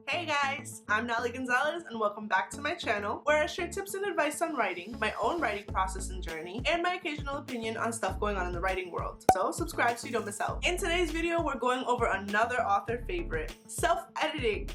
Hey guys, I'm Naley Gonzalez and welcome back to my channel where I share tips and advice on writing, my own writing process and journey, and my occasional opinion on stuff going on in the writing world. So subscribe so you don't miss out. In today's video, we're going over another author favorite, self-editing.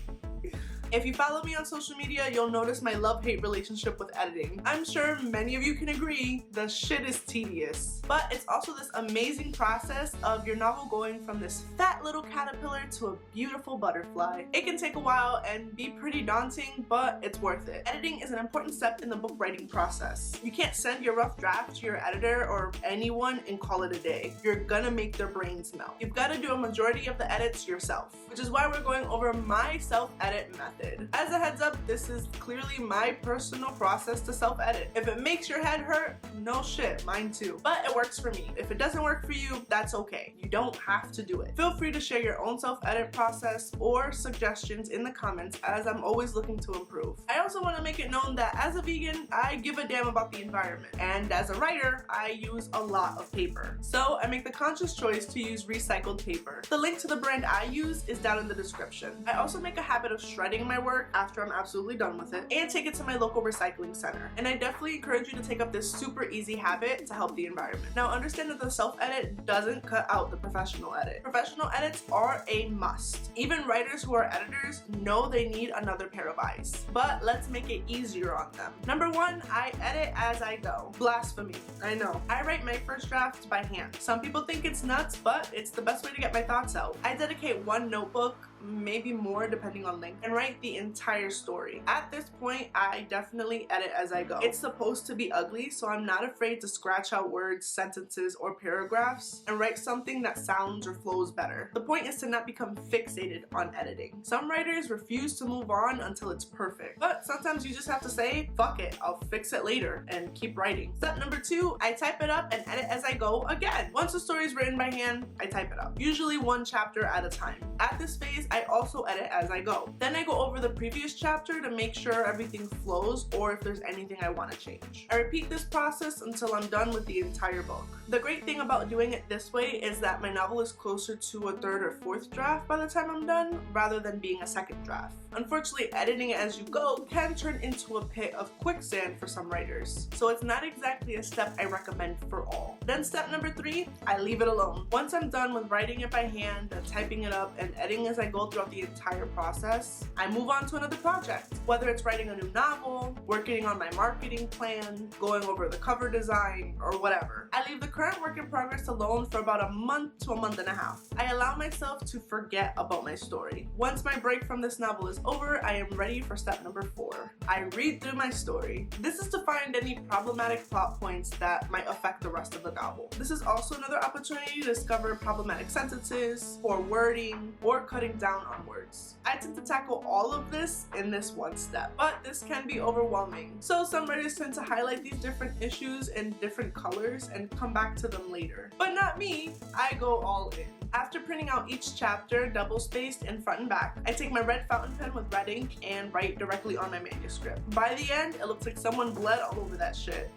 If you follow me on social media, you'll notice my love-hate relationship with editing. I'm sure many of you can agree, the shit is tedious. But it's also this amazing process of your novel going from this fat little caterpillar to a beautiful butterfly. It can take a while and be pretty daunting, but it's worth it. Editing is an important step in the book writing process. You can't send your rough draft to your editor or anyone and call it a day. You're gonna make their brains melt. You've gotta do a majority of the edits yourself, which is why we're going over my self-edit method. As a heads up, this is clearly my personal process to self-edit. If it makes your head hurt, no shit, mine too. But it works for me. If it doesn't work for you, that's okay. You don't have to do it. Feel free to share your own self-edit process or suggestions in the comments, as I'm always looking to improve. I also want to make it known that as a vegan, I give a damn about the environment. And as a writer, I use a lot of paper. So I make the conscious choice to use recycled paper. The link to the brand I use is down in the description. I also make a habit of shredding my work after I'm absolutely done with it and take it to my local recycling center. And I definitely encourage you to take up this super easy habit to help the environment. Now understand that the self-edit doesn't cut out the professional edit. Professional edits are a must. Even writers who are editors know they need another pair of eyes. But let's make it easier on them. Number one, I edit as I go. Blasphemy, I know. I write my first drafts by hand. Some people think it's nuts, but it's the best way to get my thoughts out. I dedicate one notebook, maybe more depending on length, and write the entire story. At this point, I definitely edit as I go. It's supposed to be ugly, so I'm not afraid to scratch out words, sentences, or paragraphs and write something that sounds or flows better. The point is to not become fixated on editing. Some writers refuse to move on until it's perfect, but sometimes you just have to say, fuck it, I'll fix it later, and keep writing. Step number two, I type it up and edit as I go again. Once the story is written by hand, I type it up, usually one chapter at a time. At this phase, I also edit as I go. Then I go over the previous chapter to make sure everything flows or if there's anything I want to change. I repeat this process until I'm done with the entire book. The great thing about doing it this way is that my novel is closer to a third or fourth draft by the time I'm done, rather than being a second draft. Unfortunately, editing it as you go can turn into a pit of quicksand for some writers, so it's not exactly a step I recommend for all. Then step number three, I leave it alone. Once I'm done with writing it by hand and typing it up and editing as I go throughout the entire process, I move on to another project. Whether it's writing a new novel, working on my marketing plan, going over the cover design, or whatever. I leave the current work in progress alone for about a month to a month and a half. I allow myself to forget about my story. Once my break from this novel is over, I am ready for step number four. I read through my story. This is to find any problematic plot points that might affect the rest of the novel. This is also another opportunity to discover problematic sentences, poor wording, or cutting down on words. I tend to tackle all of this in this one step, but this can be overwhelming. So some writers tend to highlight these different issues in different colors and come back to them later. But not me, I go all in. After printing out each chapter double-spaced in front and back, I take my red fountain pen with red ink and write directly on my manuscript. By the end, it looks like someone bled all over that shit.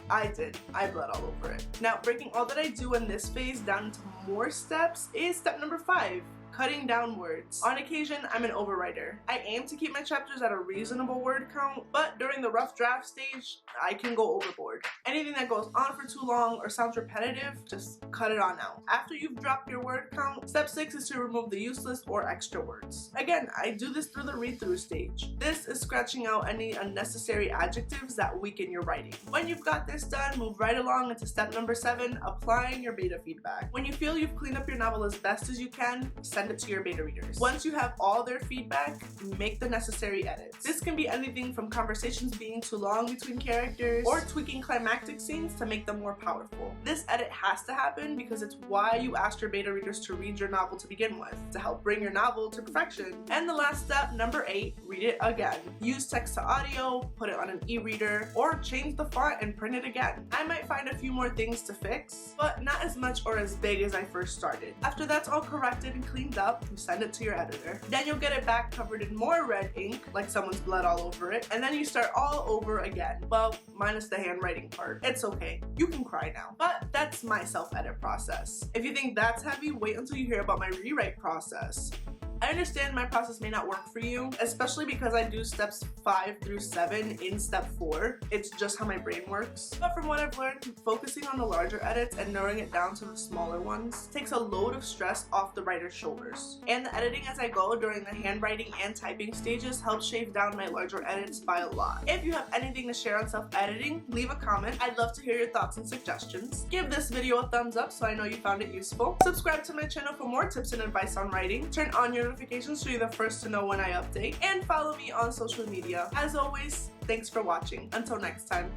I did. I bled all over it. Now, breaking all that I do in this phase down into more steps is step number five. Cutting down words. On occasion, I'm an overwriter. I aim to keep my chapters at a reasonable word count, but during the rough draft stage, I can go overboard. Anything that goes on for too long or sounds repetitive, just cut it on out. After you've dropped your word count, step 6 is to remove the useless or extra words. Again, I do this through the read-through stage. This is scratching out any unnecessary adjectives that weaken your writing. When you've got this done, move right along into step number 7, applying your beta feedback. When you feel you've cleaned up your novel as best as you can, send it to your beta readers. Once you have all their feedback, make the necessary edits. This can be anything from conversations being too long between characters or tweaking climactic scenes to make them more powerful. This edit has to happen because it's why you asked your beta readers to read your novel to begin with, to help bring your novel to perfection. And the last step, number 8, read it again. Use text to audio, put it on an e-reader, or change the font and print it again. I might find a few more things to fix, but not as much or as big as I first started. After that's all corrected and cleaned up, you send it to your editor. Then you'll get it back covered in more red ink, like someone's blood all over it, and then you start all over again. Well, minus the handwriting part. It's okay. You can cry now. But that's my self-edit process. If you think that's heavy, wait until you hear about my rewrite process. I understand my process may not work for you, especially because I do steps 5 through 7 in step 4. It's just how my brain works. But from what I've learned, focusing on the larger edits and narrowing it down to the smaller ones takes a load of stress off the writer's shoulders. And the editing as I go during the handwriting and typing stages helps shave down my larger edits by a lot. If you have anything to share on self-editing, leave a comment. I'd love to hear your thoughts and suggestions. Give this video a thumbs up so I know you found it useful. Subscribe to my channel for more tips and advice on writing. Turn on your notifications so you're the first to know when I update. And follow me on social media. As always, thanks for watching. Until next time.